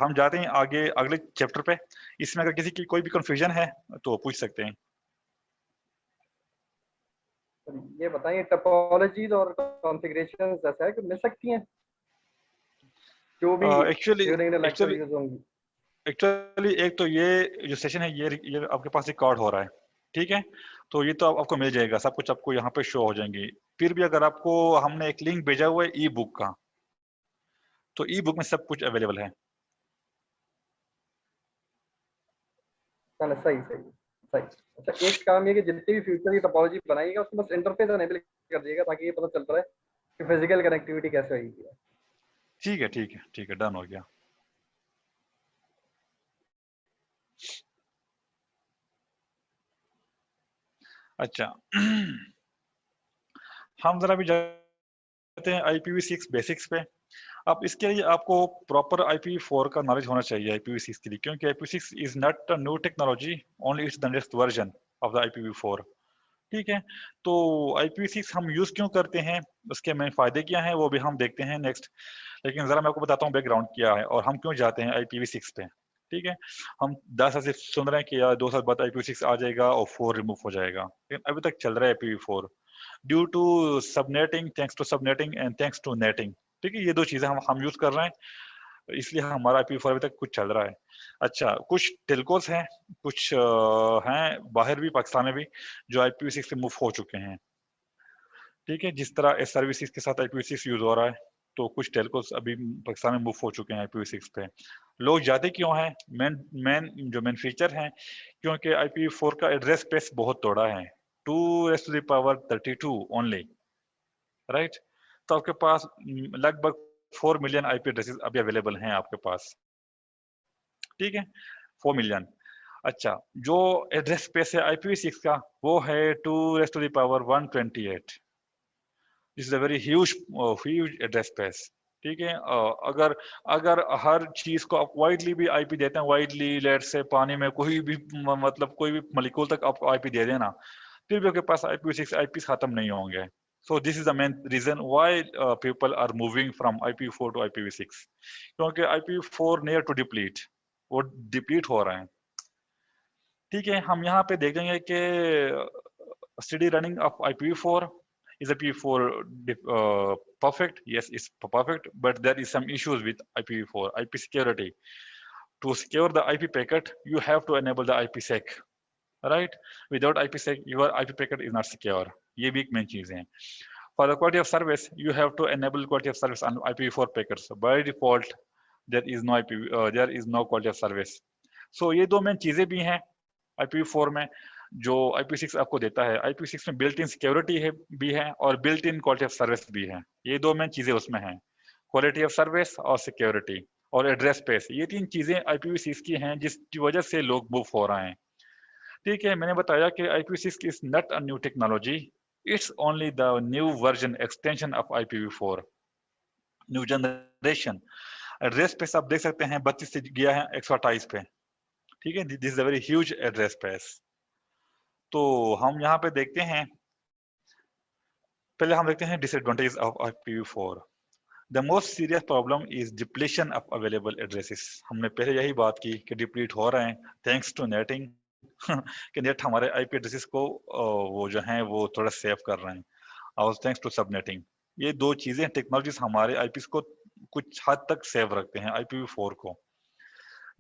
हम जाते हैं आगे अगले चैप्टर पे। इसमें अगर किसी की कोई भी कंफ्यूजन है तो पूछ सकते हैं। ये बताइए टोपोलॉजीज और कॉन्फ़िगरेशंस ऐसा है कि मिल सकती हैं जो भी actually during the lecture actually use होंगी? एक्चुअली एक तो ये जो सेशन है ये आपके पास रिकॉर्ड हो रहा है, ठीक है। तो ये तो आपको मिल जाएगा, सब कुछ आपको यहाँ पे शो हो जाएंगे। फिर भी अगर आपको हमने एक लिंक भेजा हुआ है ई बुक का, तो ई बुक में सब कुछ अवेलेबल है। ना सही सही सही। अच्छा एक काम ये कि जितनी भी फ्यूचर की टोपोलॉजी बनाइएगा उसमें बस इंटरफेस एनेबल कर दीजिएगा ताकि ये पता चलता रहे कि फिजिकल कनेक्टिविटी कैसे होगी। ठीक है ठीक है ठीक है, डन हो गया। अच्छा हम जरा भी जाते हैं IPv6 बेसिक्स पे। अब इसके लिए आपको प्रॉपर IPv4 का नॉलेज होना चाहिए IPv6 के लिए, क्योंकि IPv6 is not a new technology, only it's the next version of the IPv4। ठीक है, तो IPv6 हम यूज क्यों करते हैं, उसके मेन फायदे क्या हैं, वो भी हम देखते हैं नेक्स्ट। लेकिन जरा मैं आपको बताता हूँ बैकग्राउंड क्या है और हम क्यों जाते हैं IPv6 पे। ठीक है, हम 10 साल से सुन रहे हैं कि यार 2 साल बाद IPv6 आ जाएगा और 4 रिमूव हो जाएगा, लेकिन अभी तक चल रहा है IPv4 due to subnetting, thanks to subnetting and thanks to netting. ठीक है, ये दो चीजें हम यूज कर रहे हैं, इसलिए हमारा IPv4 अभी तक कुछ चल रहा है। अच्छा, कुछ टेलकोस हैं, कुछ हैं बाहर भी, पाकिस्तान में भी, जो IPv6 से मूव हो चुके हैं। ठीक है, जिस तरह एस सर्विसेज के साथ IPv6 यूज हो रहा है, तो कुछ टेलकोस अभी पाकिस्तान में मूव हो चुके हैं IPv6 पे। लोग जाते क्यों हैं, मेन फीचर है, क्योंकि IPv4 का एड्रेस स्पेस बहुत थोड़ा है, 2^32 ओनली, राइट। तो आपके पास लगभग 4 मिलियन IP एड्रेसेस अभी अवेलेबल हैं आपके पास। ठीक है, 4 मिलियन। अच्छा, जो एड्रेस स्पेस है IPv6 का, वो है 2^128। This is a very huge address space. ठीक है, अगर अगर हर चीज को आप वाइडली भी IP देते हैं, वाइडली लेट से पानी में कोई भी मतलब कोई भी मलिक्यूल तक आपको IP दे देना, फिर भी आपके पास IPv6 IP खत्म नहीं होंगे। So this is the main reason why people are moving from IPv4 to IPv6, क्योंकि IPv4 near to deplete, वो डिप्लीट हो रहे हैं। ठीक है, हम यहाँ पे देखेंगे कि steady running of IPv4 is IPv4 perfect? Yes, it's perfect, but there is some issues with IPv4, IP security. To secure the IP packet, you have to enable the IPsec, right? Without IPsec, your IP packet is not secure. ये भी एक main चीज है। For the quality of service, you have to enable quality of service on IPv4 packets. By default, there is no quality of service. So ये दो main चीजें भी हैं IPv4 में जो IP6 आपको देता है। IP6 में बिल्ट इन सिक्योरिटी है भी है और built in quality of service भी है। ये दो मेन चीजें उसमें हैं, क्वालिटी ऑफ सर्विस और सिक्योरिटी और एड्रेस स्पेस। ये तीन चीजें IPv6 की हैं जिसकी वजह से लोग मूव हो रहे हैं। ठीक है, मैंने बताया कि IPv6 is not a new technology, it's only the new version extension of IPv4, new generation. Address space आप देख सकते हैं 32 से गया है 128 पे। ठीक है, this is a very huge address space. तो हम यहाँ पे देखते हैं, पहले हम देखते हैं disadvantage of IPv4। The most serious problem is depletion of available addresses. हमने पहले यही बात की कि डिप्लीट हो रहे हैं थैंक्स टू नेटिंग कि नेट हमारे IP एड्रेसेस को वो जो है वो थोड़ा सेव कर रहे हैं, और थैंक्स टू सबनेटिंग। ये दो चीजें टेक्नोलॉजीज हमारे IPs को कुछ हद तक सेव रखते हैं IPv4 को।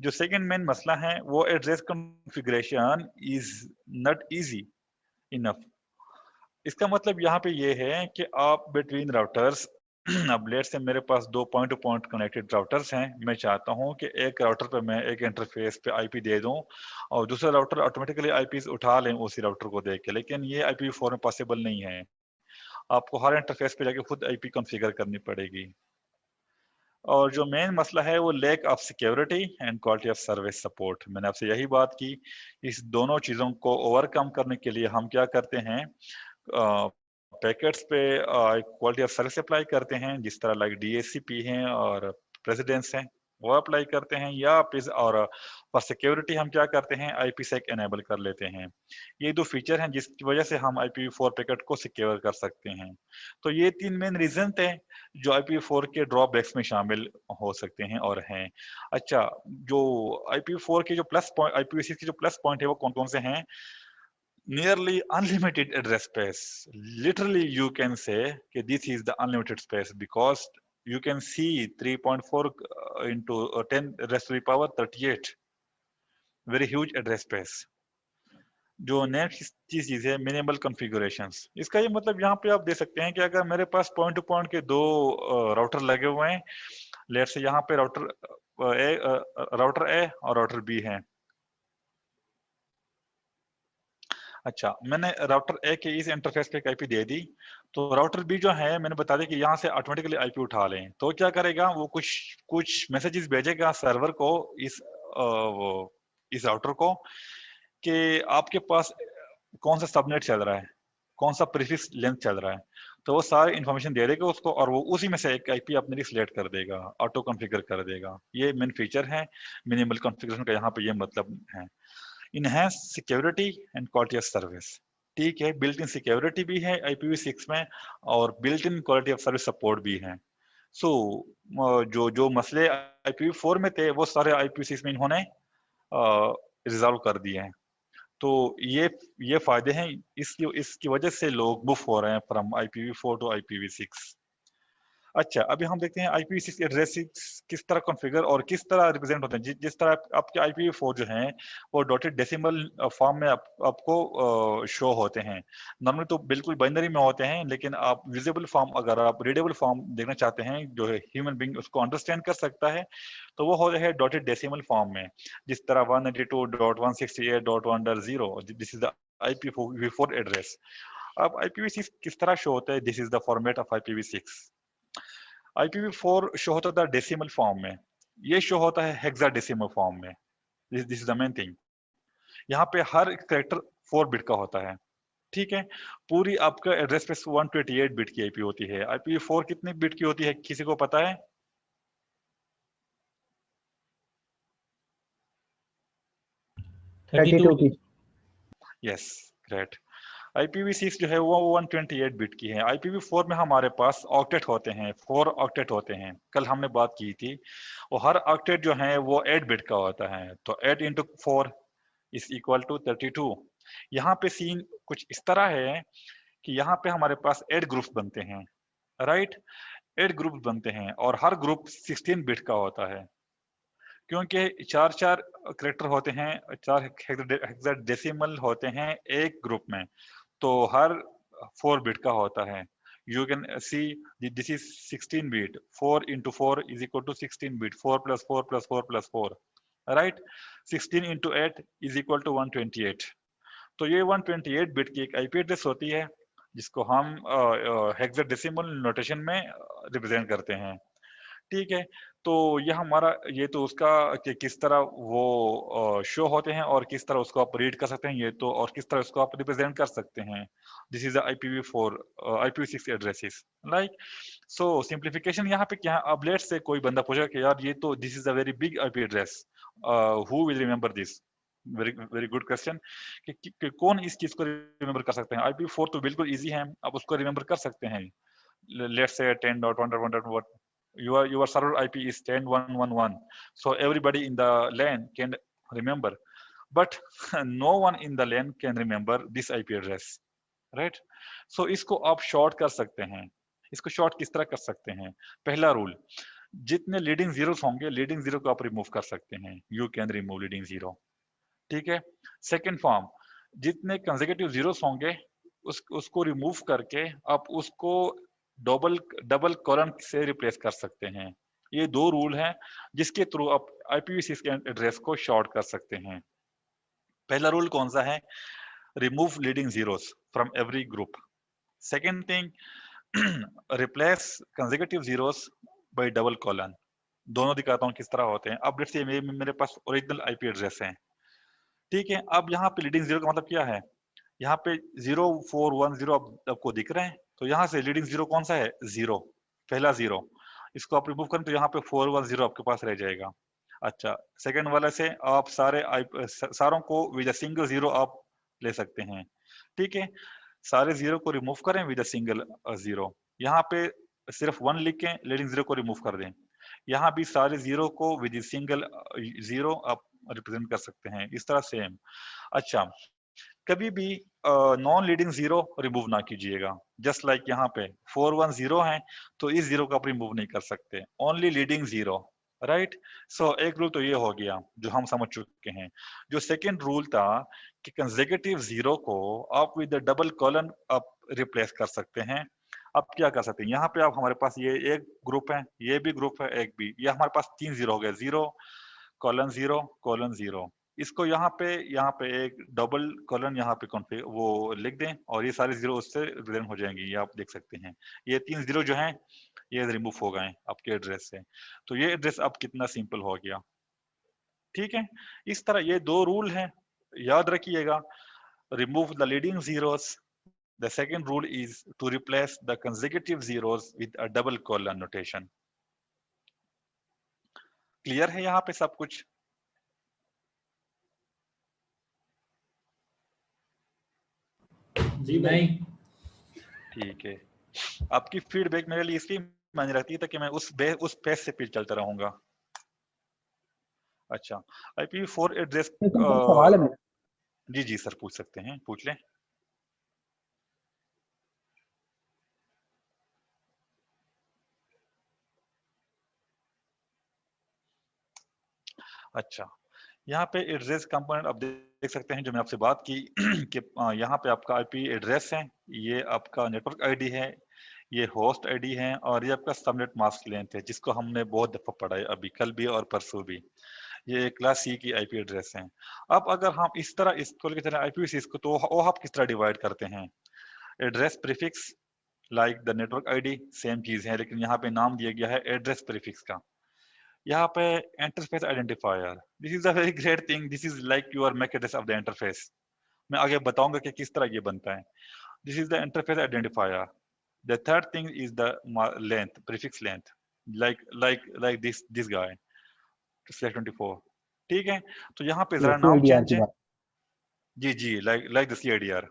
जो सेकंड मेन मसला है वो address configuration is not easy enough. इसका मतलब यहाँ पे ये है कि आप बिटवीन राउटर्स अब लेट से मेरे पास दो point two point connected routers हैं, मैं चाहता हूँ कि एक राउटर पे मैं एक इंटरफेस पे IP दे दूं और दूसरा राउटर ऑटोमेटिकली IPs उठा लें उसी राउटर को देख के, लेकिन ये IPv4 में पॉसिबल नहीं है। आपको हर इंटरफेस पे जाके खुद IP कॉन्फ़िगर करनी पड़ेगी। और जो मेन मसला है वो lack of security and quality of service support. मैंने आपसे यही बात की, इस दोनों चीज़ों को ओवरकम करने के लिए हम क्या करते हैं, पैकेट्स पे क्वालिटी ऑफ सर्विस अप्लाई करते हैं, जिस तरह लाइक DHCP हैं और प्रेसिडेंस हैं। वो अप्लाई करते हैं, या और फॉर सिक्योरिटी हम क्या करते हैं, IPsec एनेबल कर लेते हैं। ये दो फीचर हैं जिसकी वजह से हम IPv4 पैकेट को सिक्योर कर सकते हैं। तो ये 3 मेन रीजन थे जो IPv4 के ड्रॉबैक्स में शामिल हो सकते हैं और हैं। अच्छा, जो IPv4 के जो प्लस पॉइंट, IPv6 के जो प्लस पॉइंट है वो कौन कौन से हैं? Nearly unlimited address space. Literally, you can say okay, this is the unlimited space because you can see 3.4 into 10 raised to the power 38. Very huge address space. जो next चीज है मिनिमल कॉन्फ़िगरेशंस। इसका ये मतलब यहाँ पे आप दे सकते हैं कि अगर मेरे पास पॉइंट टू पॉइंट के दो राउटर लगे हुए हैं, लेट से यहाँ पे राउटर ए और राउटर बी है। अच्छा, मैंने राउटर ए के इस इंटरफेस पे एक आईपी दे दी, तो राउटर बी जो है मैंने बता दिया कि यहाँ से ऑटोमेटिकली आईपी उठा लें। तो क्या करेगा वो, कुछ मैसेजेस भेजेगा सर्वर को, इस राउटर को, कि आपके पास कौन सा सबनेट चल रहा है, कौन सा प्रीफिक्स लेंथ चल रहा है। तो वो सारी इन्फॉर्मेशन दे देगा उसको और वो उसी में से एक आईपी अपने लिए सिलेक्ट कर देगा, ऑटो कॉन्फ़िगर कर देगा। ये मेन फीचर है मिनिमल कॉन्फ़िगरेशन का, यहाँ पे ये मतलब है। Enhance security and quality of service. ठीक है, बिल्ट इन सिक्योरिटी भी है IPv6 में और built in quality of service support भी है। सो जो जो मसले IPv4 में थे वो सारे IPv6 में इन्होंने रिजॉल्व कर दिए हैं। तो ये फायदे हैं, इसकी इसकी वजह से लोग मूव हो रहे हैं फ्रॉम IPv4 टू IPv6। अच्छा, अभी हम देखते हैं IPv6 एड्रेस किस तरह कॉन्फ़िगर और किस तरह रिप्रेजेंट होते हैं। जिस तरह आपके IPv4 जो हैं वो डॉटेड डेसिमल फॉर्म में आपको शो होते हैं। नॉर्मली तो बिल्कुल बाइनरी में होते हैं, लेकिन आप विजिबल फॉर्म, अगर आप रीडेबल फॉर्म देखना चाहते हैं जो है ह्यूमन बीइंग उसको अंडरस्टैंड कर सकता है, तो वो होता है डॉटेड डेसिमल फॉर्म में। जिस तरह 192.168.1.0, this is the IPv4 address. अब IPv6 किस तरह शो होता है? This is the format of IPv6। IPv4 show होता था डेसिमल फॉर्म में, ये शो होता है हेक्साडेसिमल फॉर्म में। This is the main thing. यहाँ पे हर कैरेक्टर 4 बिट का होता है। ठीक है, पूरी आपका एड्रेस स्पेस 128 बिट की आईपी होती है। IPv4 कितनी बिट की होती है, किसी को पता है? 32 की। Yes, great. IPv6 जो है वो 128 बिट की है। IPv4 में हमारे पास ऑक्टेट होते हैं, 4 ऑक्टेट होते हैं, कल हमने बात की थी। और हर ऑक्टेट जो है वो 8 बिट का होता है, तो 8 इंटू 4 इज इक्वल टू 32। यहाँ पे सीन कुछ इस तरह है कि यहाँ पे हमारे पास 8 ग्रुप्स बनते हैं, राइट? 8 ग्रुप्स बनते हैं और हर ग्रुप 16 बिट का होता है, क्योंकि 4 करेक्टर होते हैं, 4 हेक्साडेसिमल होते हैं एक ग्रुप में, तो हर 4 बिट का होता है। You can see this is 16 bit, 4 into 4 is equal to 16 bit, 4 plus 4 plus 4 plus 4, right? 16 into 8 is equal to 128। तो ये 128 बिट की एक आईपी एड्रेस होती है जिसको हम हेक्साडेसिमल नोटेशन में रिप्रेजेंट करते हैं। ठीक है, तो ये हमारा, ये तो उसका कि किस तरह वो शो होते हैं और किस तरह उसको आप रीड कर सकते हैं, ये तो, और किस तरह उसको आप रिप्रेजेंट कर सकते हैं। This is IPv4 IPv6 addresses, like. So simplification यहाँ पे क्या है? अब लेट से कोई बंदा पूछेगा कि यार ये तो this is a very big IP address, who will remember this? Very very good question कि कौन इस चीज को रिमेंबर कर सकते हैं। IPv4 तो बिल्कुल इजी है, आप उसको रिमेंबर कर सकते हैं। Let's say 10.1.1.1, your server IP is 10.1.1.1, so everybody in the LAN can remember, but no one in the LAN can remember this IP address, right? So इसको आप शॉर्ट कर सकते हैं। इसको शॉर्ट किस तरह कर सकते हैं? पहला रूल, जितने लीडिंग जीरोस होंगे, लीडिंग जीरो को आप रिमूव कर सकते हैं, you can remove leading zero. ठीक है, सेकेंड फॉर्म, जितने कंसेक्यूटिव जीरोस होंगे उसको रिमूव करके आप उसको डबल कॉलन से रिप्लेस कर सकते हैं। ये दो रूल हैं जिसके थ्रू आप IPv6 के एड्रेस को शॉर्ट कर सकते हैं। पहला रूल कौन सा है? Remove leading zeros from every group. Second thing, replace consecutive zeros bye double colon. दोनों दिखाता हूँ किस तरह होते हैं। अब लेट्स से मेरे पास ओरिजिनल आईपी एड्रेस है, ठीक है। अब यहाँ पे लीडिंग जीरो का मतलब क्या है? यहाँ पे 0410 आपको दिख रहे हैं, तो यहाँ से लीडिंग जीरो कौन सा है? 0, पहला 0। इसको आप रिमूव करें तो यहाँ पे 410 आपके पास रह जाएगा। अच्छा, सेकंड वाले से आप सारों को विद अ सिंगल जीरो आप ले सकते हैं। ठीक है, सारे जीरो को रिमूव करें विद अ सिंगल जीरो। यहाँ पे सिर्फ 1 लिखें, लीडिंग जीरो को रिमूव कर दें। यहाँ भी सारे जीरो को विद सिंगल जीरो आप रिप्रेजेंट कर सकते हैं, इस तरह सेम। अच्छा, कभी भी नॉन लीडिंग जीरो रिमूव ना कीजिएगा। जस्ट लाइक यहाँ पे 410 है, तो इस जीरो को आप रिमूव नहीं कर सकते, ओनली लीडिंग जीरो, राइट। सो एक रूल तो ये हो गया जो हम समझ चुके हैं। जो सेकंड रूल था कि कंसेक्यूटिव जीरो को आप विद डबल कॉलन आप रिप्लेस कर सकते हैं। आप क्या कर सकते हैं, यहाँ पे आप हमारे पास ये एक ग्रुप है, ये भी ग्रुप है, एक भी, ये हमारे पास 3 जीरो हो गए, 0:0:0। इसको यहाँ पे एक डबल कॉलन यहाँ पे कॉन्फिगर वो लिख दें और ये सारे जीरो उससे रिप्रेजेंट हो जाएंगे, ये आप देख सकते हैं। ये 3 जीरो जो हैं ये रिमूव हो गए आपके एड्रेस से। तो ये एड्रेस अब कितना सिंपल हो गया। ठीक है, इस तरह ये 2 रूल हैं, याद रखिएगा। Remove the leading zeros, the second rule is to replace the consecutive zeros with a double colon notation. Clear है यहाँ पे सब कुछ? जी नहीं। ठीक है, आपकी फीडबैक मेरे लिए इसलिए मायने रखती है ताकि मैं उस पेज से फिर चलता रहूंगा। अच्छा, IPv4 एड्रेस सवाल है। जी जी सर, पूछ सकते हैं, पूछ लें। अच्छा, यहाँ पे एड्रेस कंपोनेंट आप देख सकते हैं जो मैं आपसे बात की कि यहाँ पे आपका आईपी एड्रेस है, ये आपका नेटवर्क आईडी है, ये होस्ट आईडी है और ये आपका सबनेट मास्क लेंथ है जिसको हमने बहुत दफा पढ़ा है, अभी कल भी और परसों भी। ये क्लास सी की आईपी एड्रेस है। अब अगर हम इस तरह इसको की तरह IPv6 को तो वो आप किस तरह डिवाइड करते हैं? Address prefix like the network ID same चीज है, लेकिन यहाँ पे नाम दिया गया है एड्रेस प्रीफिक्स का। यहाँ पे interface identifier, this is a very great thing, this is like your MAC address of the interface. मैं आगे बताऊंगा कि किस तरह ये बनता है। This is the interface identifier. The third thing is the length, prefix length, like this guy /24। ठीक है, तो यहाँ पे जरा नाम चेंज है। जी जी, लाइक द CIDR।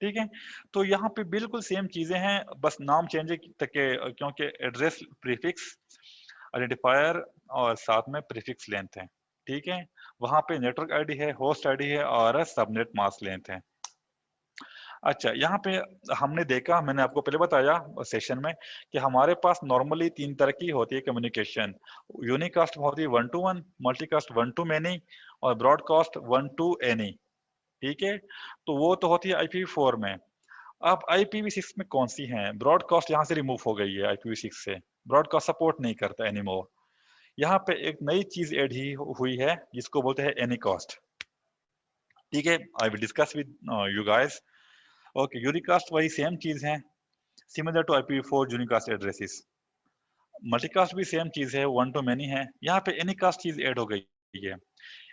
ठीक है, तो यहाँ पे बिल्कुल सेम चीजें हैं, बस नाम चेंज है क्योंकि एड्रेस प्रीफिक्स आइडेंटिफायर और साथ में प्रीफिक्स लेंथ है। ठीक है, वहां पे नेटवर्क आईडी है, होस्ट आईडी है और सबनेट मास्क लेंथ है। अच्छा, यहाँ पे हमने देखा, मैंने आपको पहले बताया सेशन में कि हमारे पास नॉर्मली 3 तरह की होती है कम्युनिकेशन। यूनिकास्ट होती है 1 to 1, मल्टीकास्ट 1 to many और ब्रॉडकास्ट 1 to any। ठीक है, तो वो तो होती है IPv4 में। अब IPv6 में कौन सी हैं? ब्रॉडकास्ट यहाँ से रिमूव हो गई है IPv6 से, ब्रॉडकास्ट सपोर्ट नहीं करता एनीमोर। यहाँ पे एक नई चीज ऐड ही हुई है जिसको बोलते हैं एनीकास्ट। ठीक है, I will discuss with you guys. Okay, unicast वही सेम चीज है, similar to IPv4 unicast addresses. Multicast भी सेम चीज है, 1 to many है। यहाँ पे एनीकास्ट चीज ऐड हो गई है।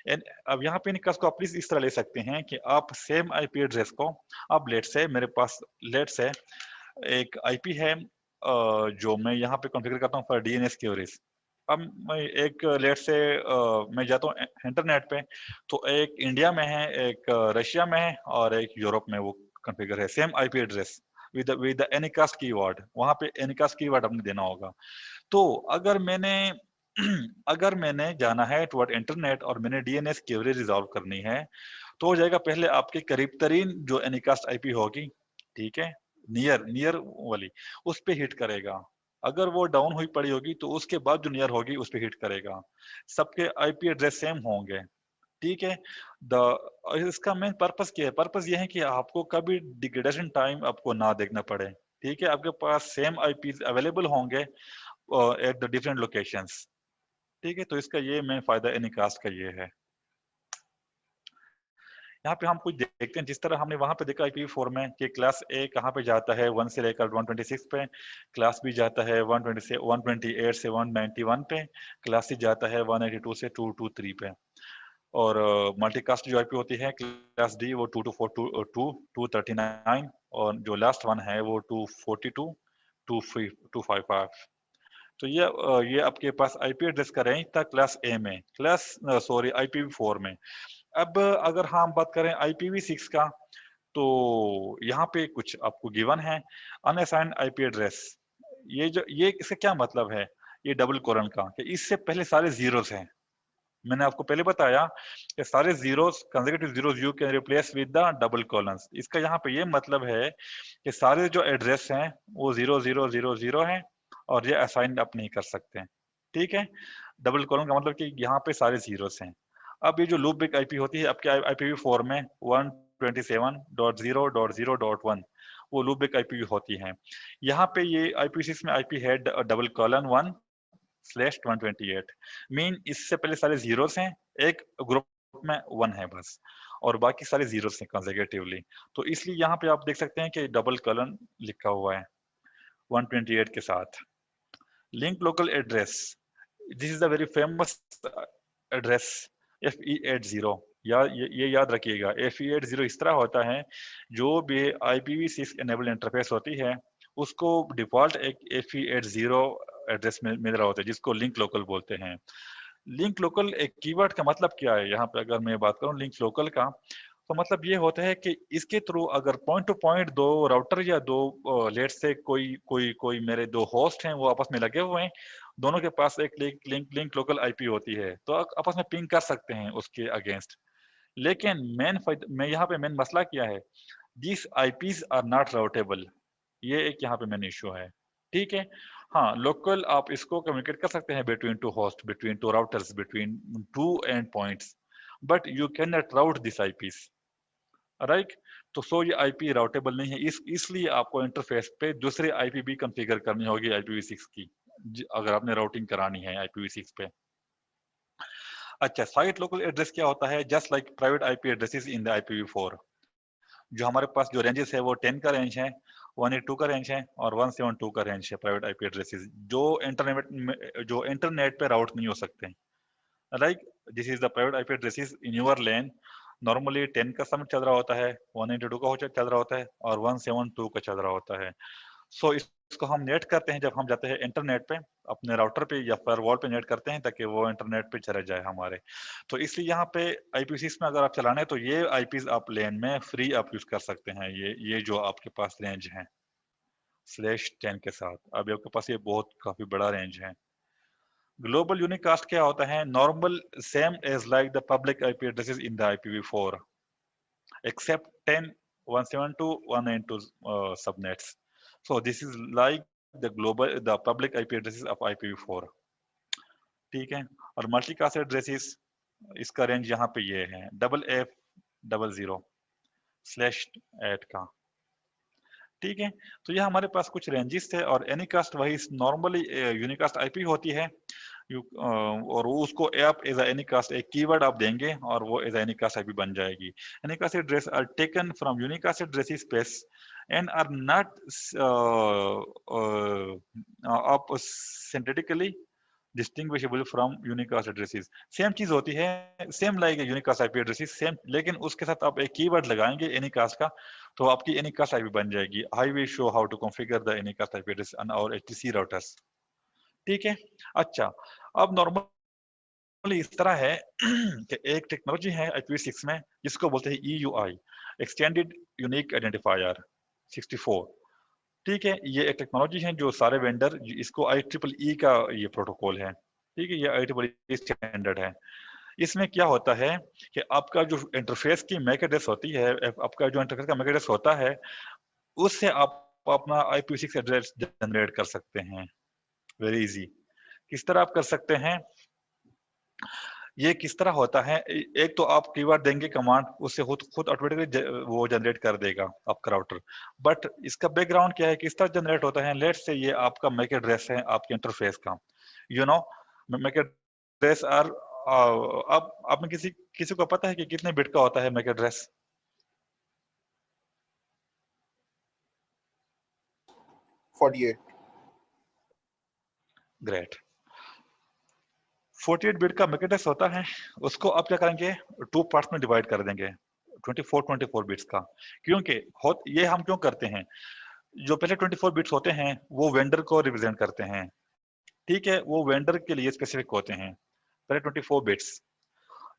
अब यहाँ पे एनीकास्ट को आप प्लीज इस तरह ले सकते हैं कि आप सेम IP एड्रेस को, अब लेट से मेरे पास लेट से एक IP है जो मैं यहाँ पे कॉन्फ़िगर करता हूँ फॉर DNS क्वेरीज। अब मैं एक लेट से मैं जाता हूँ इंटरनेट पे, तो एक इंडिया में है, एक रशिया में है और एक यूरोप में वो कॉन्फ़िगर है, same IP address with Anycast keyword. वहां पे एनीकास्ट कीवर्ड आपने देना होगा। तो अगर मैंने जाना है टुवर्ड इंटरनेट और मैंने DNS क्वेरी रिजॉल्व करनी है, तो हो जाएगा पहले आपके करीब तरीन जो एनीकास्ट IP होगी, ठीक है, नियर वाली, उस पे हिट करेगा। अगर वो डाउन हुई पड़ी होगी तो उसके बाद जो नियर होगी उस पे हिट करेगा। सबके IP एड्रेस सेम होंगे। ठीक है, द इसका मेन पर्पस क्या है? पर्पस ये है कि आपको कभी डिग्रेडेशन टाइम आपको ना देखना पड़े। ठीक है, आपके पास सेम IPs अवेलेबल होंगे एट द डिफरेंट लोकेशंस। ठीक है, तो इसका ये मेन फायदा एनीकास्ट का ये है। यहाँ पे हम कुछ देखते हैं, जिस तरह हमने वहां पे देखा IPv4 में कि क्लास A कहाँ पे जाता है 1 से लेकर 126 पे, क्लास B जाता है 128 से 191 पे, क्लास C जाता है 182 से 223 पे, और मल्टीकास्ट जो IP होती है क्लास D वो 224 239 और जो लास्ट वन है वो 242 255। तो ये आपके पास आईपी एड्रेस का रेंज था क्लास ए में, IPv4 में। अब अगर हम बात करें IPv6 का, तो यहाँ पे कुछ आपको गिवन है, अनअसाइंड आईपी एड्रेस। ये इसका क्या मतलब है, ये डबल कोलन का, कि इससे पहले सारे जीरोस हैं। मैंने आपको पहले बताया कि सारे zeros, consecutive zeros you can replace with the double columns. इसका यहाँ पे ये मतलब है कि सारे जो एड्रेस हैं वो 0 0 0 0 हैं, और ये असाइन आप नहीं कर सकते हैं, ठीक है। डबल कॉलम का मतलब कि यहाँ पे सारे जीरोस हैं। अब ये जो लूप बेक आईपी होती है आपके IPv4 में 127.0.0.1, वो लूप बेक आईपी होती है। यहाँ पे ये IPv6 में आईपी है डबल कॉलन 1/128। मीन इससे पहले सारे जीरोस हैं, एक ग्रुप में 1 है बस, और बाकी सारे जीरोस हैं कंसेक्यूटिवली। तो इसलिए यहाँ पे आप देख सकते हैं कि डबल कॉलन लिखा हुआ है 128 के साथ। Link local address, this is a very famous address, FE80। ये याद रखिएगा, FE80 इस तरह होता है, जो भी IPv6 एनेबल इंटरफेस होती है उसको डिफॉल्ट एक FE80 एड्रेस में मिल रहा होता है, जिसको लिंक लोकल बोलते हैं। लिंक लोकल एक कीवर्ड का मतलब क्या है, यहाँ पे अगर मैं बात करूँ लिंक लोकल का, तो मतलब ये होता है कि इसके थ्रू अगर पॉइंट टू पॉइंट दो राउटर या दो लेट से कोई मेरे दो होस्ट हैं, वो आपस में लगे हुए हैं, दोनों के पास एक लिंक लोकल आईपी होती है, तो आपस में पिंग कर सकते हैं उसके अगेंस्ट। लेकिन मैं यहाँ पे मेन मसला क्या है, this IPs are not routable, ये एक यहाँ पे मेन इश्यू है, ठीक है। हाँ, लोकल आप इसको कम्युनिकेट कर सकते हैं between two host, between two routers, between two and points, but you can not route this IPs, right. तो सो ये आईपी राउटेबल नहीं है, इसलिए आपको इंटरफेस पे दूसरी आईपी भी कॉन्फ़िगर करनी होगी IPv6 की, अगर आपने राउटिंग करानी है IPv6 पे। अच्छा, साइट लोकल एड्रेस क्या होता है, just like private IP addresses in the IPv4। जो हमारे पास जो रेंजेस है वो 10 का रेंज है, 182 का रेंज है, और 172 का रेंज है प्राइवेट आईपी एड्रेसेस, जो इंटरनेट पे राउट नहीं हो सकते, like this is the private IP addresses in your LAN. Normally 10 का सबमिट चल रहा होता है, 192 का चल रहा होता है, और 172 का चल रहा होता है। सो इसको हम नेट करते हैं जब हम जाते हैं इंटरनेट पे, अपने राउटर पे या फायरवॉल पे नेट करते हैं, ताकि वो इंटरनेट पे चले जाए हमारे। तो इसलिए यहाँ पे IPv6 में अगर आप चलाने हैं, तो ये आईपीज आप लेन में फ्री आप यूज कर सकते हैं, ये जो आपके पास रेंज है /10 के साथ। अभी आपके पास ये बहुत काफी बड़ा रेंज है। ग्लोबल यूनिकास्ट क्या होता है, normal same as like the public IP addresses in the IPv4 except 10 172 192 subnets. So this is like the public IP addresses of IPv4, ठीक है। और मल्टीकास्ट एड्रेसेस, इसका रेंज यहाँ पे ये है FF00/8 का, ठीक है। तो ये हमारे पास कुछ रेंजेस थे, और एनीकास्ट वही नॉर्मली यूनिकास्ट आईपी होती है, और उसको आप एज एनीकास्ट एक कीवर्ड आप देंगे, और वो एज एनीकास्ट आईपी बन जाएगी। Anycast address are taken from unicast address space and are not आप syntactically distinguishable from unicast addresses. Same चीज होती है, same like unicast IP addresses same, लेकिन उसके साथ आप एक कीवर्ड लगाएंगे एनीकास्ट का, तो आपकी एनीकास्ट आईपी बन जाएगी। I will show how to configure the anycast IP address on our HTTP routers, ठीक है। अच्छा, अब नॉर्मली इस तरह है कि एक टेक्नोलॉजी है IPv6 में जिसको बोलते हैं EUI, एक्सटेंडेड यूनिक आइडेंटिफायर 64, ठीक है। ये एक टेक्नोलॉजी है जो सारे वेंडर, इसको IEEE का ये प्रोटोकॉल है, ठीक है, ये IEEE स्टैंडर्ड है। इसमें क्या होता है कि आपका जो इंटरफेस की मैक एड्रेस होती है, आपका जो इंटरफेस का मैक एड्रेस होता है, उससे आप अपना IPv6 एड्रेस जनरेट कर सकते हैं, वेरी इजी। किस तरह आप कर सकते हैं, ये किस तरह होता है, एक तो आप कीवर्ड देंगे कमांड, उससे खुद ऑटोमेटिकली वो जनरेट कर देगा आपका राउटर। बट इसका बैकग्राउंड क्या है, किस तरह जनरेट होता है, लेट्स से ये आपका मैक एड्रेस है आपके इंटरफेस का, you know MAC address are, अब आपने किसी को पता है कि कितने बिट का होता है मैक एड्रेस? 48। ग्रेट। 48 बिट का मैक एड्रेस होता है, उसको आप क्या करेंगे, 2 पार्ट्स में डिवाइड कर देंगे, 24 बिट्स का। क्योंकि ये हम क्यों करते हैं, जो पहले 24 बिट्स होते हैं वो वेंडर को रिप्रेजेंट करते हैं, ठीक है, वो वेंडर के लिए स्पेसिफिक होते हैं पहले 24 बिट्स।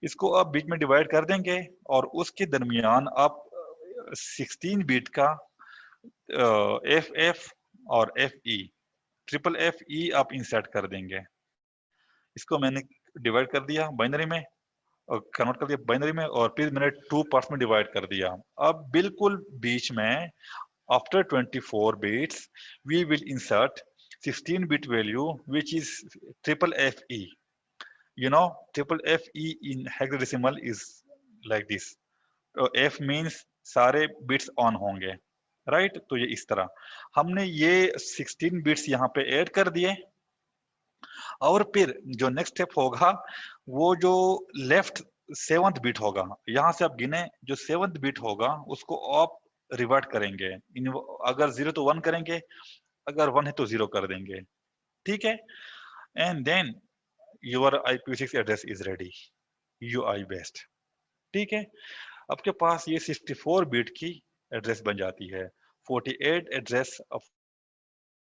इसको आप बीच में डिवाइड कर देंगे और उसके दरमियान आप 16 बिट का एफ एफ और F E, triple F E आप इंसर्ट कर देंगे। इसको मैंने डिवाइड कर दिया बाइनरी में और कन्वर्ट कर दिया बाइनरी में, और फिर मैंने 2 पार्ट्स में डिवाइड कर दिया। अब बिल्कुल बीच में after 24 bits we will insert 16 bit value which is triple FE. You know, triple FE in hexadecimal is like this. F means सारे बिट्स ऑन होंगे, राइट? तो ये इस तरह हमने ये 16 बिट्स यहाँ पे ऐड कर दिए, और फिर जो नेक्स्ट स्टेप होगा वो जो लेफ्ट 7th बिट होगा, यहाँ से आप गिने, जो 7th बिट होगा उसको आप रिवर्ट करेंगे। अगर 0 तो 1 करेंगे, अगर 1 है तो 0 कर देंगे, ठीक है। And then your IPv6 address is ready, UI based, ठीक है। आपके पास ये 64 बिट की एड्रेस बन जाती है। 48 एड्रेस,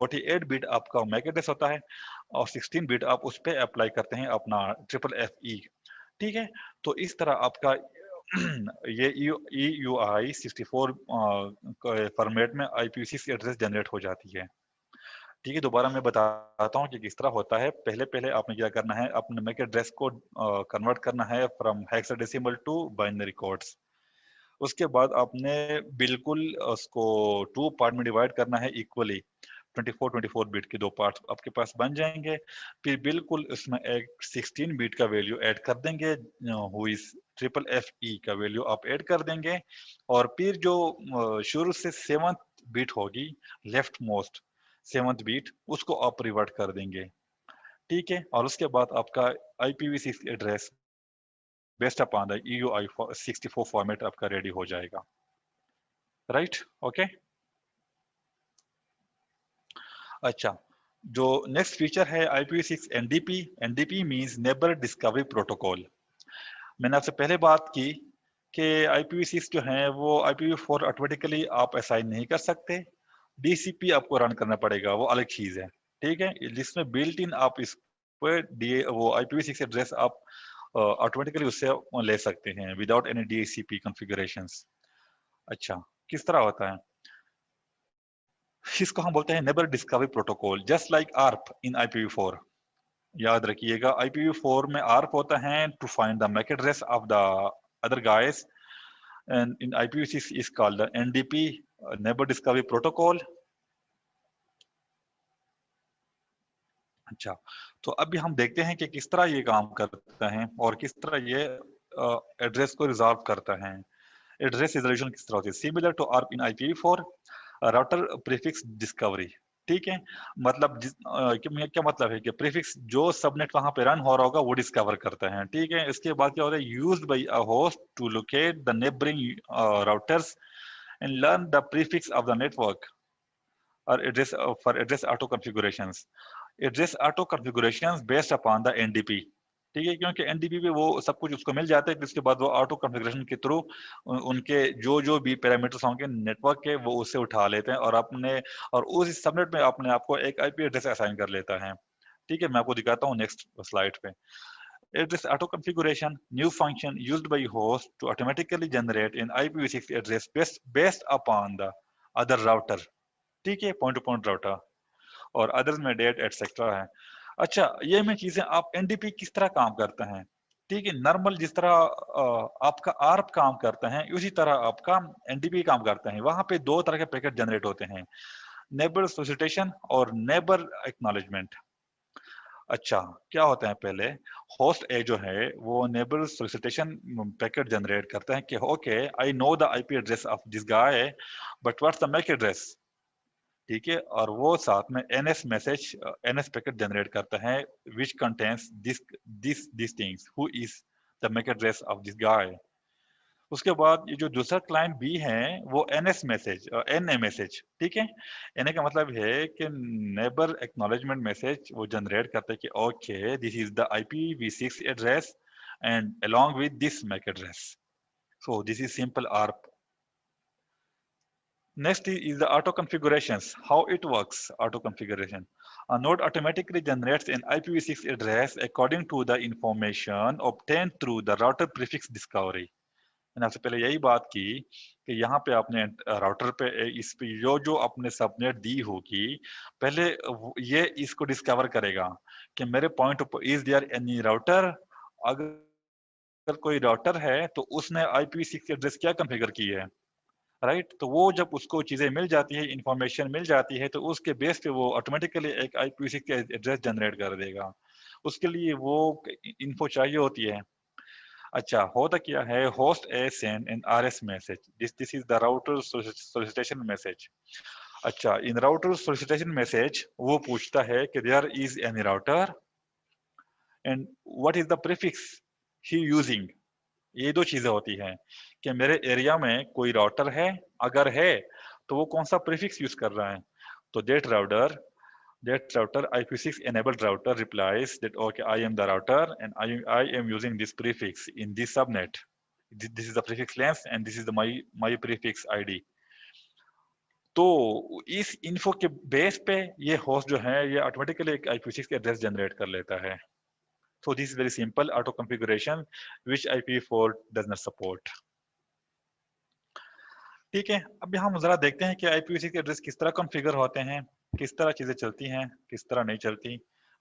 48 बिट आपका मैक एड्रेस होता है और 16 बिट आप उस पर अप्लाई करते हैं अपना ट्रिपल FE, ठीक है। तो इस तरह आपका ये EUI 64 फॉर्मेट में IPv6 एड्रेस जनरेट हो जाती है, ठीक है। दोबारा मैं बताता हूँ कि किस तरह होता है। पहले पहले आपने क्या करना है, अपने मैक एड्रेस को कन्वर्ट करना है from hexadecimal to binary codes. उसके बाद आपने बिल्कुल उसको 2 पार्ट में डिवाइड करना है इक्वली। 24 बिट के 2 पार्ट्स आपके पास बन जाएंगे। फिर बिल्कुल उसमें एक 16 बिट का वैल्यू ऐड कर देंगे, हु इज ट्रिपल FE का वैल्यू आप ऐड कर देंगे, और फिर जो शुरू से 7th बिट होगी, लेफ्ट मोस्ट 7th बिट, उसको आप रिवर्ट कर देंगे, ठीक है। और उसके बाद आपका IPv6 address based upon the EUI 64 format आपका रेडी हो जाएगा, राइट? ओके। अच्छा, जो नेक्स्ट फीचर है IPv6 NDP। NDP means neighbour discovery protocol. मैंने आपसे पहले बात की कि IPv6 जो है वो IPv4 ऑटोमेटिकली आप असाइन नहीं कर सकते, DCP आपको रन करना पड़ेगा, वो अलग चीज है, ठीक है। जिसमें बिल्ट इन आप इस वो IPv6 एड्रेस आप ऑटोमेटिकली उससे ले सकते हैं विदाउट एनी DCP कॉन्फ़िगरेशंस। अच्छा, किस तरह होता है? इसको हम बोलते हैं neighbour discovery protocol, just like ARP in IPv4। याद रखिएगा, IPv4 में ARP होता है to find the MAC address of the other guys, and in IPv6 is called the NDP, Neighbor Discovery Protocol. अच्छा, तो अभी हम देखते हैं कि किस तरह ये काम करता है और किस तरह ये एड्रेस को रिजॉल्व करता है। एड्रेस रिजोल्यूशन किस तरह होती है? Similar to ARP in IPv4, router prefix discovery, ठीक है। मतलब क्या मतलब है कि प्रीफिक्स जो सबनेट वहां पे रन हो रहा होगा वो डिस्कवर करता है, ठीक है। इसके बाद क्या होता है, used by a host to locate the neighbouring routers and learn the prefix of the network or address for address auto configurations. Address auto configurations based upon the NDP, ठीक है, क्योंकि NDP पे वो सब कुछ उसको मिल जाता है। इसके बाद वो ऑटो कॉन्फ़िगरेशन के थ्रू उनके जो जो भी पैरामीटर्स होंगे नेटवर्क के वो उससे उठा लेते हैं, और अपने और उस सबनेट में अपने आप को एक IP एड्रेस असाइन कर लेता है, ठीक है। मैं आपको दिखाता हूँ नेक्स्ट स्लाइड पे। Address auto configuration, new function used by host to automatically generate an IPv6 address based upon the other router, ठीक है, पॉइंट टू पॉइंट राउटर, और अदर्स में डेट एटसेट्रा है। अच्छा, ये में चीजें आप NDP किस तरह काम करते हैं, ठीक है। नॉर्मल जिस तरह आपका ARP काम करता है उसी तरह आपका NDP काम करता है। वहां पे 2 तरह के पैकेट जनरेट होते हैं, नेबर सोलिसिटेशन और नेबर एक्नॉलेजमेंट। अच्छा, क्या होता है, पहले होस्ट ए जो है वो नेबर सोलिसिटेशन पैकेट जनरेट करता है कि okay I know the IP address of this guy, but what's the MAC address, ठीक है। और वो साथ में NS message, NS packet generate करता है which contains this things, who is the MAC address of this guy. उसके बाद ये जो दूसरा क्लाइंट बी है वो NS मैसेज, NA मैसेज, ठीक है। NA का मतलब है कि नेबर एक्नॉलेजमेंट मैसेज वो जनरेट करता है कि okay this is the IPv6 address and along with this MAC address, so this is simple ARP। Next is the auto configurations. How it works, auto configuration. A node automatically generates an IPv6 address according to the information obtained through the router prefix discovery. मैंने आपसे पहले यही बात की कि यहाँ पे आपने राउटर पे इस पे जो आपने सबनेट दी होगी, पहले ये इसको डिस्कवर करेगा कि मेरे पॉइंट पर इज देयर एनी राउटर। अगर कोई राउटर है तो उसने IPv6 एड्रेस क्या कॉन्फ़िगर की है, राइट। तो वो जब उसको चीजें मिल जाती है, इंफॉर्मेशन मिल जाती है, तो उसके बेस पे वो ऑटोमेटिकली एक IPv6 एड्रेस जनरेट कर देगा। उसके लिए वो इन्फो चाहिए होती है। अच्छा, होता क्या है, host a send an RS message, this is the router solicitation message. अच्छा, इन राउटर सोलिसिटेशन मैसेज वो पूछता है कि there is any router and what is the prefix he using. ये दो चीजें होती हैं कि मेरे एरिया में कोई राउटर है, अगर है तो वो कौन सा प्रीफिक्स यूज कर रहा है। तो that router IPv6 enabled router replies that okay, I am the router and I am using this prefix in this subnet. This is the prefix length and this is the my prefix ID. तो इस info के base पे ये host जो है ये automatically एक IPv6 का एड्रेस जनरेट कर लेता है। So this is very simple auto configuration which IPv4 does not support. ठीक है, अब हम जरा देखते हैं कि IPv6 के एड्रेस किस तरह कॉन्फ़िगर होते हैं, किस तरह चीजें चलती हैं, किस तरह नहीं चलती।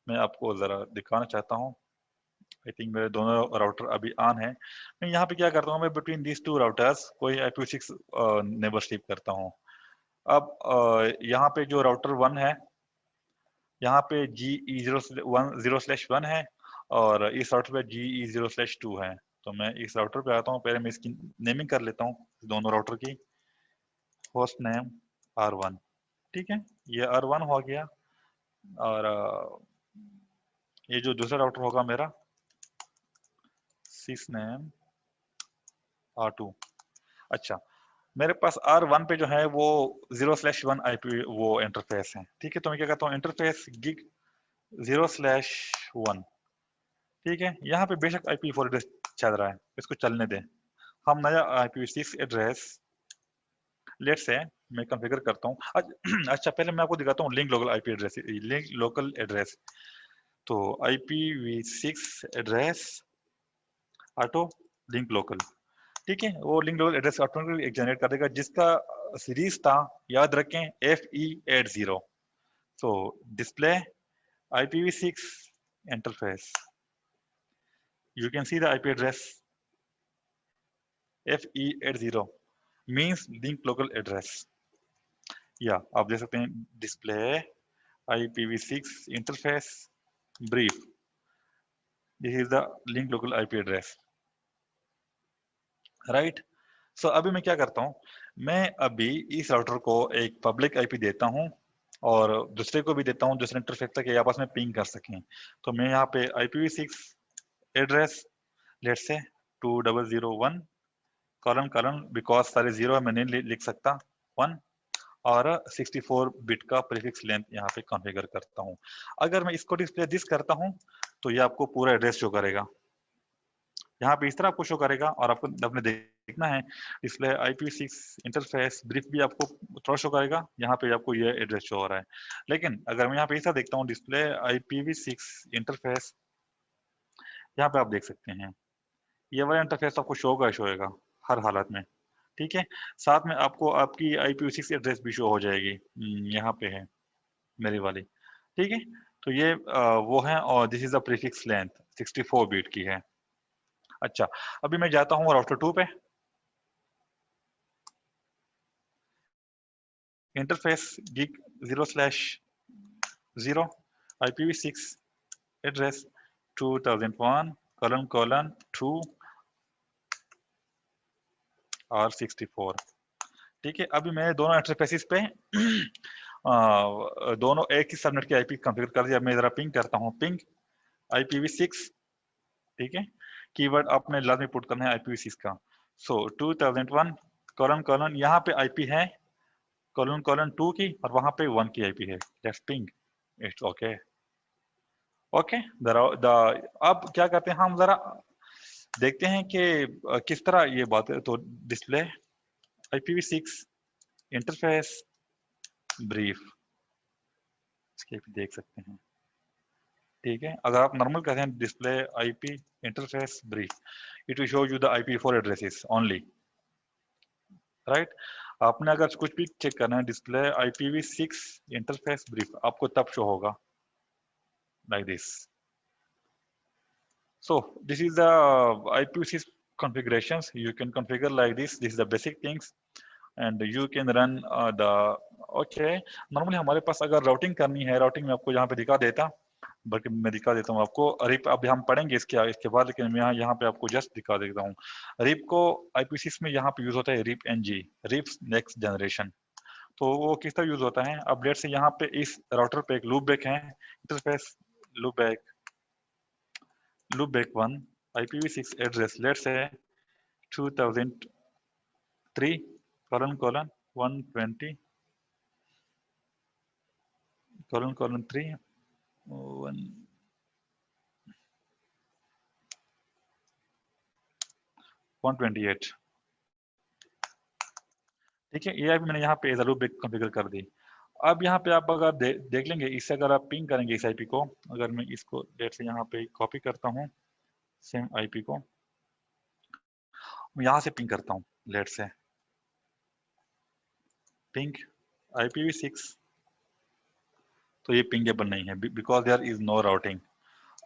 मैं आपको जरा दिखाना चाहता हूँ। आई थिंक मेरे दोनों राउटर अभी ऑन है। मैं यहाँ पे क्या करता हूँ, मैं बिटवीन दीज टू राउटर्स कोई IPv6 नेबर स्लीप करता हूँ। अब यहाँ पे जो राउटर 1 है, यहाँ पे GE0/1 है और इस राउटर पे GE0/2 है। तो मैं इस राउटर पे आता हूँ, पहले मैं इसकी नेमिंग कर लेता हूँ दोनों राउटर की। होस्ट नेम R1, ठीक है, ये R1 हो गया। और ये जो दूसरा राउटर होगा मेरा सिस नेम R2। अच्छा, मेरे पास R1 पे जो है वो 0/1 IP वो इंटरफेस है, ठीक है। तो मैं क्या करता हूँ, इंटरफेस गिग 0/1, ठीक है। यहाँ पे बेशक IPv4 एड्रेस चल रहा है, इसको चलने दें। हम नया IPv6 एड्रेस लेट्स से मैं कॉन्फ़िगर करता हूँ। अच्छा, पहले मैं आपको दिखाता हूँ link local IP address, link local address. तो IPv6 address auto link local, ठीक है। वो link local address automatically generate कर देगा जिसका सीरीज था, याद रखें, FE80। So display IPv6 interface, you can see the IP address FE80 means link local address। या आप देख सकते हैं display IPv6 interface brief, this is the link local IP address, right. So अभी मैं क्या करता हूँ, मैं अभी इस राउटर को एक पब्लिक IP देता हूँ और दूसरे को भी देता हूँ, दूसरे इंटरफेस तक ये आपस में पिंग कर सकें। तो मैं यहाँ पे IPv6 address let's say 2001 colon colon, because सारे जीरो है मैं नहीं लिख सकता, 1 और 64 बिट का प्रीफिक्स लेंथ यहाँ पे कॉन्फ़िगर करता हूँ। अगर मैं इसको डिस्प्ले दिस करता हूँ तो ये आपको पूरा एड्रेस शो करेगा, यहाँ पे इस तरह आपको शो करेगा। और आपको अपने देखना है डिस्प्ले IPv6 इंटरफेस ब्रीफ भी आपको थोड़ा शो करेगा, यहाँ पे आपको ये एड्रेस शो हो रहा है। लेकिन अगर मैं यहाँ पे ऐसा देखता हूँ डिस्प्ले IPv6 इंटरफेस, यहाँ पे आप देख सकते हैं ये वाला इंटरफेस आपको शो होगा हर हालत में, ठीक है। साथ में आपको आपकी IPv6 एड्रेस भी शो हो जाएगी, यहाँ पे है मेरी वाली, ठीक है। तो ये वो है और this is the prefix length 64 bit की है। अच्छा, अभी मैं जाता हूँ राउटर 2 पे, इंटरफेस गिग 0/0 IPv6 एड्रेस 2001 ::2 और 64, ठीक है। अभी मैं दोनों इंटरफेसिस पे दोनों एक ही सबनेट की IP कॉन्फ़िगर कर दिया। मैं जरा पिंग करता हूँ, पिंग IPv6, ठीक है। कीवर्ड आपने लाजमी पुट करना है IPv6 का। सो 2001 ::, यहाँ पे IP है ::2 की और वहां पे 1 की IP है। Let's ping, it's okay okay. अब क्या करते हैं, हम जरा देखते हैं कि किस तरह ये बात है। तो डिस्प्ले IPv6 इंटरफेस ब्रीफ, इसके भी देख सकते हैं। ठीक है, अगर आप नॉर्मल कहते हैं display IP interface brief, it will show you the IPv4 addresses only, right. आपने अगर कुछ भी चेक करना है डिस्प्ले IPv6 इंटरफेस ब्रीफ, आपको तब शो होगा like this. So this is the IPv6 configurations. You can configure like this. This is the basic things, and you can run the okay. Normally हमारे पास अगर routing करनी है, routing में आपको यहाँ पे दिखा देता, बल्कि मैं दिखा देता हूँ आपको रिप। अब हम पढ़ेंगे इसके बाद, लेकिन मैं यहाँ पे आपको जस्ट दिखा देता हूँ। रिप को IPv6 में यहाँ पे यूज होता है RIP NG, RIP next generation. तो वो किस तरह यूज होता है, अब लेट से यहाँ पे इस राउटर पे एक लूप बैक है, interface loop back 1 IPv6 address, let's say 2003 :120 :3 128। ठीक है, ये अभी मैंने यहाँ पे एज लूप बैक कॉन्फ़िगर कर दी। अब यहाँ पे आप अगर देख लेंगे, इससे अगर आप पिंग करेंगे इस IP को, अगर मैं इसको लेट से यहाँ पे कॉपी करता हूँ, सेम IP को मैं यहाँ से पिंग करता हूँ, लेट से पिंग IPv6, तो ये पिंगेबल नहीं है because there is no routing.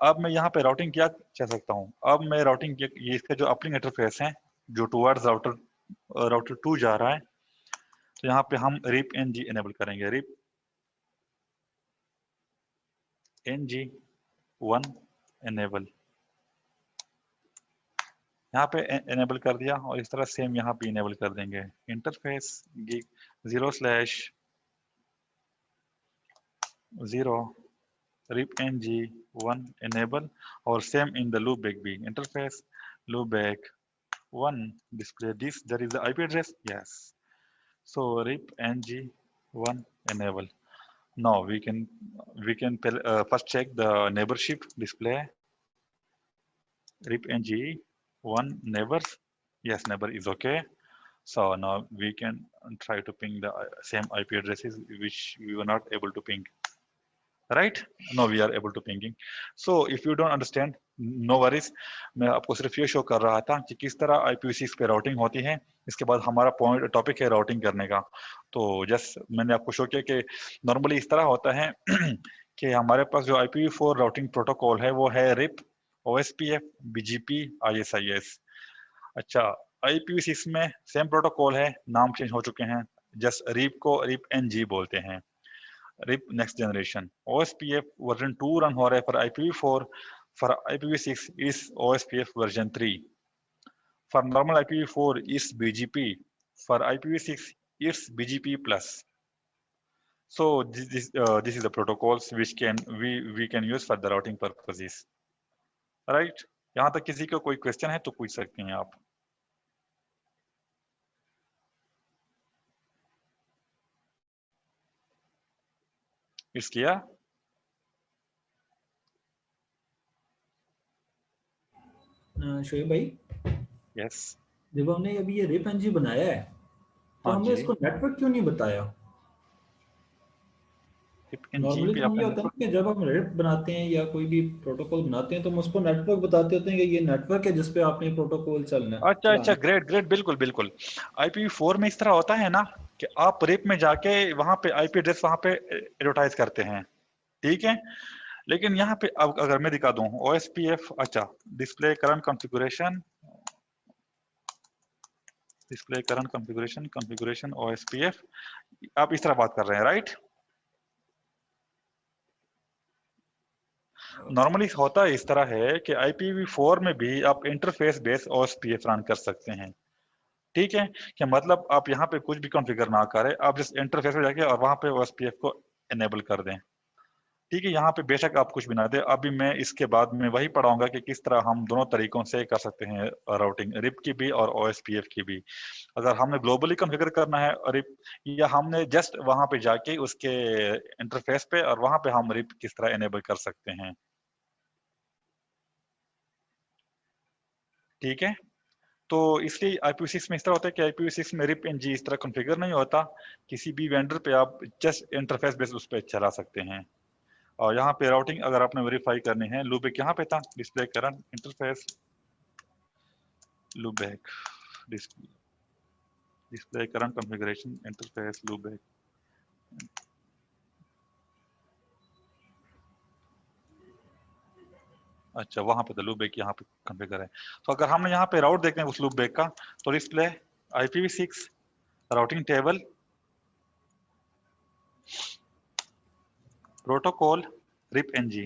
अब मैं यहाँ पे राउटिंग क्या चाह सकता हूँ, अब मैं राउटिंग ये इसका जो अपलिंक इंटरफेस है जो टुवर्ड्स राउटर 2 जा रहा है, तो यहाँ पे हम रिप NG एनेबल करेंगे, रिप NG 1 एनेबल, यहाँ पे एनेबल कर दिया, और इस तरह सेम यहाँ पे इनेबल कर देंगे interface gig 0/0 rip ng 1 enable, और same in the loopback भी interface loopback 1 display this, there is the IP address, yes, so rip ng 1 enable. Now we can first check the neighborship display, rip ng 1 neighbors, yes, neighbor is okay. So now we can try to ping the same IP addresses which we were not able to ping, right? No, we are able to pinging. So if you don't understand, no worries, मैं आपको सिर्फ ये show कर रहा था कि किस तरह IPv6 पे राउटिंग होती है। इसके बाद हमारा टॉपिक है राउटिंग करने का। तो जस्ट मैंने आपको शो किया कि नॉर्मली इस तरह होता है कि हमारे पास जो IPv4 राउटिंग प्रोटोकॉल है वो है रिप, OSPF, BGP, ISIS। अच्छा, IPv6 में सेम प्रोटोकॉल है, नाम चेंज हो चुके हैं, जस्ट रिप को रिप NG बोलते हैं, RIP next generation। OSPF version 2 run हो रहा है for IPv4, for IPv6 is OSPF version 3, for normal IPv4 is BGP, for IPv6 it's BGP plus। So this is the protocols which we can use for the routing purposes, right? यहाँ तक किसी का कोई question है तो पूछ सकते हैं आप। It's clear? शोएब भाई, Yes। जब हमने अभी ये रिप एनजी बनाया है तो हाँ हमने जी, इसको नेटवर्क क्यों नहीं बताया? RIP NG नॉर्मली पे तो हम ये आपने होता है ना कि जब हम रिप बनाते हैं या कोई भी प्रोटोकॉल बनाते हैं तो हम उसको नेटवर्क बताते होते हैं कि ये नेटवर्क है जिस पे आपने प्रोटोकॉल अच्छा, चलाना। ग्रेट ग्रेट, बिल्कुल बिल्कुल। IPv4 में इस तरह होता है ना कि आप रिप में जाके वहां पे IP एड्रेस वहां पे एडवर्टाइज करते हैं, ठीक है। लेकिन यहाँ पे अब अगर मैं दिखा दूं OSPF, अच्छा, display current configuration, configuration OSPF, आप इस तरह बात कर रहे हैं, राइट? नॉर्मली होता इस तरह है कि IPv4 में भी आप इंटरफेस बेस OSPF रन कर सकते हैं, ठीक है। कि मतलब आप यहाँ पे कुछ भी कॉन्फ़िगर ना करें, आप जिस इंटरफेस में जाके और वहां पे OSPF को एनेबल कर दें, ठीक है। यहाँ पे बेशक आप कुछ भी ना दें। अभी मैं इसके बाद में वही पढ़ाऊंगा कि किस तरह हम दोनों तरीकों से कर सकते हैं राउटिंग, रिप की भी और OSPF की भी। अगर हमने ग्लोबली कॉन्फ़िगर करना है रिप, या हमने जस्ट वहां पे जाके उसके इंटरफेस पे और वहां पे हम रिप किस तरह एनेबल कर सकते हैं, ठीक है। तो इसलिए IPv6 में इस तरह होता है कि IPv6 में RIP NG इस तरह कॉन्फ़िगर नहीं होता। किसी भी वेंडर पे आप जस्ट इंटरफेस बेस उस पे चला सकते हैं। और यहाँ पे राउटिंग अगर आपने वेरीफाई करनी है, लूपबैक यहाँ पे था, display current interface loopback, display current configuration interface loopback. अच्छा, वहां पे तो लूपबैक यहाँ पे कॉन्फ़िगर है। तो अगर हमने यहाँ पे राउट देखते हैं उस लूपबैक का, तो display IPv6 routing table protocol RIP NG।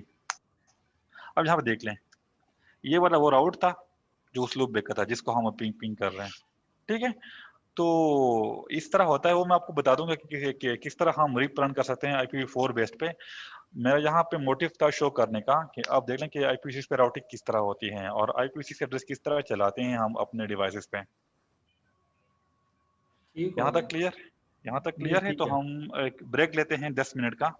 अब यहाँ पे देख लें, ये वाला वो राउट था जो उस लूपबैक का था जिसको हम पिंग कर रहे हैं, ठीक है। तो इस तरह होता है, वो मैं आपको बता दूंगा कि किस तरह हम RIP रन कर सकते हैं IPv4 बेस्ड पे। मेरा यहाँ पे मोटिव था शो करने का कि आप देख लें कि IPv6 पे राउटिंग किस तरह होती है और IPv6 एड्रेस किस तरह चलाते हैं हम अपने डिवाइसेस पे। ठीक हो यहाँ गया तक क्लियर? यहाँ तक जी, क्लियर है? ठीक तो है। हम एक ब्रेक लेते हैं 10 मिनट का।